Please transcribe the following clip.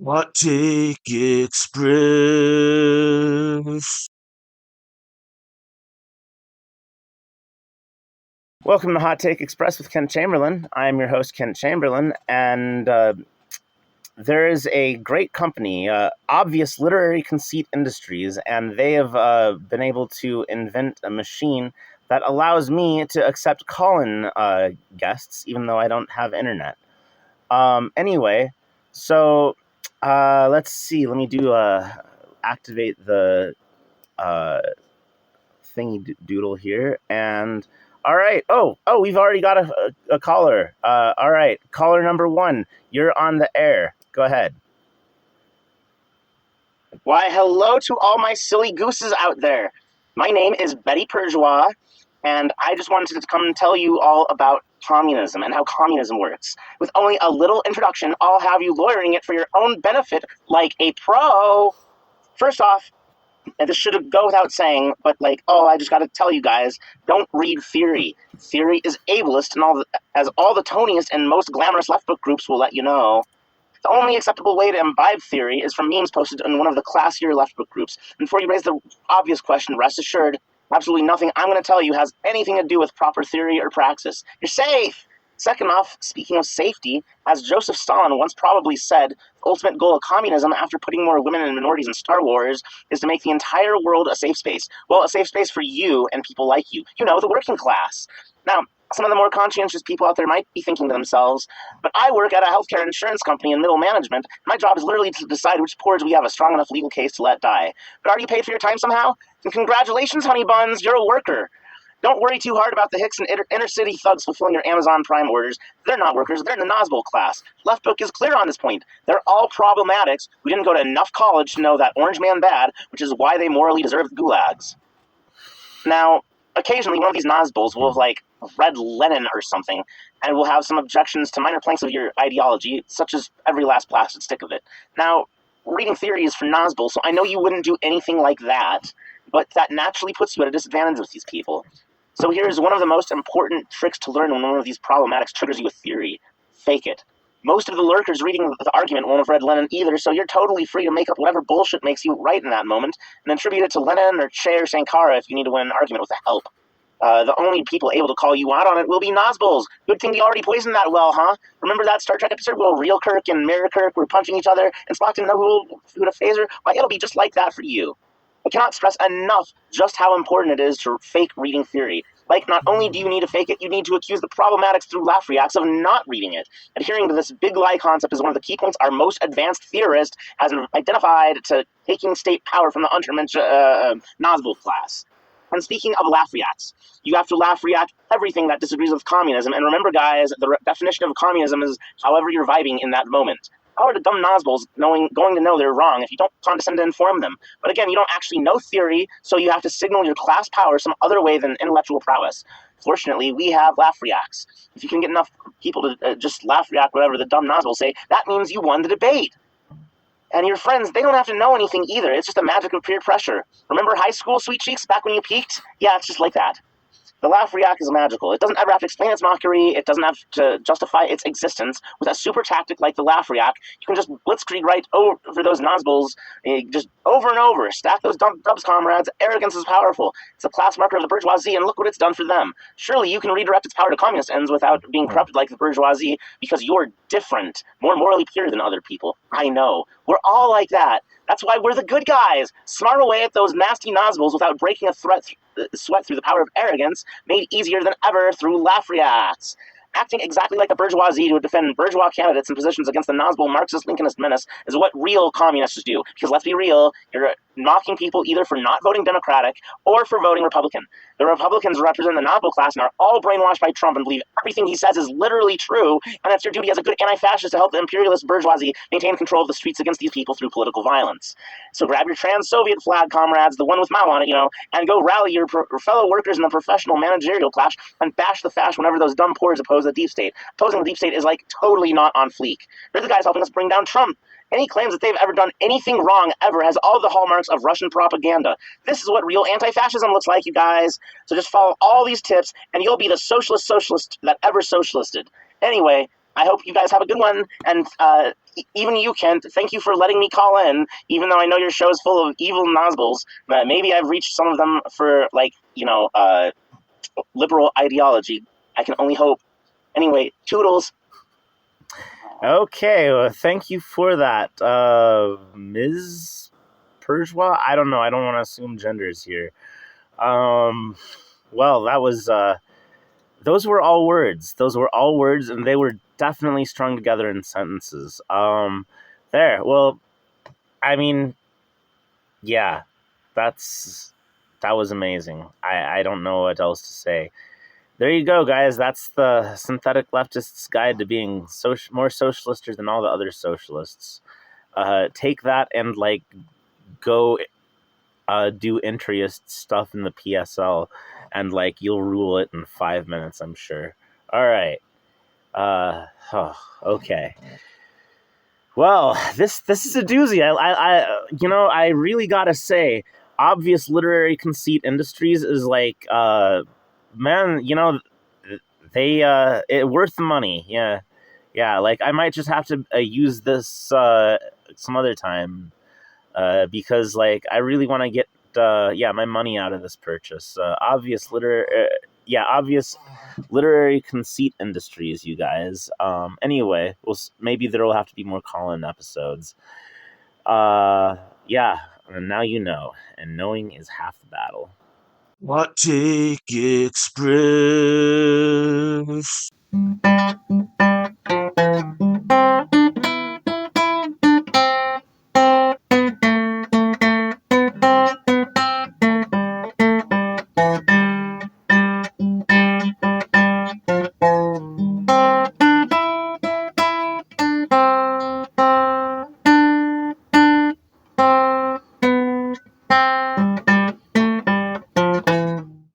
Hot Take Express. Welcome to Hot Take Express with Ken Chamberlain. I am your host, Ken Chamberlain, and there is a great company, Obvious Literary Conceit Industries, and they have been able to invent a machine that allows me to accept call-in guests, even though I don't have internet. Anyway, so let's see. Let me do activate the thingy doodle here, and all right. Oh, we've already got a caller. All right, caller number one, you're on the air. Go ahead. Why, hello to all my silly gooses out there. My name is Betty Perjois, and I just wanted to come and tell you all about communism and how communism works. With only a little introduction, I'll have you lawyering it for your own benefit like a pro. First off, and this should go without saying, but I just got to tell you guys, don't read theory. Theory is ableist, and as all the toniest and most glamorous left book groups will let you know. The only acceptable way to imbibe theory is from memes posted in one of the classier left book groups. And before you raise the obvious question, rest assured, absolutely nothing I'm going to tell you has anything to do with proper theory or praxis. You're safe! Second off, speaking of safety, as Joseph Stalin once probably said, the ultimate goal of communism after putting more women and minorities in Star Wars is to make the entire world a safe space. Well, a safe space for you and people like you. You know, the working class. Now, some of the more conscientious people out there might be thinking to themselves, but I work at a healthcare insurance company in middle management. My job is literally to decide which poors we have a strong enough legal case to let die. But are you paid for your time somehow? And congratulations, honey buns, you're a worker. Don't worry too hard about the Hicks and inner-city thugs fulfilling your Amazon Prime orders. They're not workers, they're in the Nosbol class. Left Book is clear on this point. They're all problematics who didn't go to enough college to know that orange man bad, which is why they morally deserve the gulags. Now, occasionally one of these Nosbols will have, read Lenin or something, and will have some objections to minor planks of your ideology, such as every last blasted stick of it. Now, reading theory is for Nosbol, so I know you wouldn't do anything like that, but that naturally puts you at a disadvantage with these people. So here's one of the most important tricks to learn when one of these problematics triggers you with theory. Fake it. Most of the lurkers reading the argument won't have read Lenin either, so you're totally free to make up whatever bullshit makes you right in that moment, and attribute it to Lenin or Che or Sankara if you need to win an argument with the help. The only people able to call you out on it will be Nosbols. Good thing you already poisoned that well, huh? Remember that Star Trek episode where Real Kirk and Mirror Kirk were punching each other, and Spock didn't know who to phaser? Why, it'll be just like that for you. I cannot stress enough just how important it is to fake reading theory. Not only do you need to fake it, you need to accuse the problematics through laugh reacts of not reading it. Adhering to this big lie concept is one of the key points our most advanced theorist has identified to taking state power from the untermensch Nosbol class. And speaking of laugh reacts, you have to laugh react everything that disagrees with communism. And remember, guys, the definition of communism is however you're vibing in that moment. How are the dumb Nosbols going to know they're wrong if you don't condescend to inform them? But again, you don't actually know theory, so you have to signal your class power some other way than intellectual prowess. Fortunately, we have laugh reacts. If you can get enough people to just laugh react whatever the dumb Nosbols say, that means you won the debate. And your friends, they don't have to know anything either. It's just the magic of peer pressure. Remember high school, sweet cheeks, back when you peaked? Yeah, it's just like that. The laugh react is magical. It doesn't ever have to explain its mockery. It doesn't have to justify its existence. With a super tactic like the laugh react, you can just blitzkrieg right over those Nosbols, just over and over. Stack those dubs, comrades. Arrogance is powerful. It's a class marker of the bourgeoisie, and look what it's done for them. Surely you can redirect its power to communist ends without being corrupted like the bourgeoisie, because you're different, more morally pure than other people. I know. We're all like that. That's why we're the good guys. Smart away at those nasty Nosbols without breaking a sweat through the power of arrogance, made easier than ever through laugh reacts. Acting exactly like the bourgeoisie to defend bourgeois candidates and positions against the Nosbol Marxist-Leninist menace is what real communists do. Because let's be real, you're mocking people either for not voting Democratic or for voting Republican. The Republicans represent the Nosbol class and are all brainwashed by Trump and believe everything he says is literally true, and it's your duty as a good anti-fascist to help the imperialist bourgeoisie maintain control of the streets against these people through political violence. So grab your trans-Soviet flag, comrades, the one with Mao on it, and go rally your fellow workers in the professional managerial clash and bash the fash whenever those dumb poors oppose the deep state. Opposing the deep state is totally not on fleek. They're the guys helping us bring down Trump. Any claims that they've ever done anything wrong ever has all the hallmarks of Russian propaganda. This is what real anti-fascism looks like, you guys. So just follow all these tips, and you'll be the socialist that ever socialisted. Anyway, I hope you guys have a good one. And even you, Kent, thank you for letting me call in, even though I know your show is full of evil Nazguls. Maybe I've reached some of them for, like, liberal ideology. I can only hope. Anyway, toodles. Okay, well, thank you for that, Ms. Perjois. I don't know. I don't want to assume genders here. Well, that was those were all words. Those were all words, and they were definitely strung together in sentences. There. Well, I mean, yeah, that was amazing. I don't know what else to say. There you go, guys. That's the synthetic leftist's guide to being more socialister than all the other socialists. Take that and like go do interest stuff in the PSL, and like you'll rule it in 5 minutes, I'm sure. All right. Okay. Well, this is a doozy. I really gotta say, obvious literary conceit industries is like, man, they it worth the money. Yeah. Like I might just have to use this some other time, because like I really want to get my money out of this purchase. Obvious literary conceit industries, you guys. Anyway, maybe there will have to be more call-in episodes. Yeah, and now you know, and knowing is half the battle. What take express?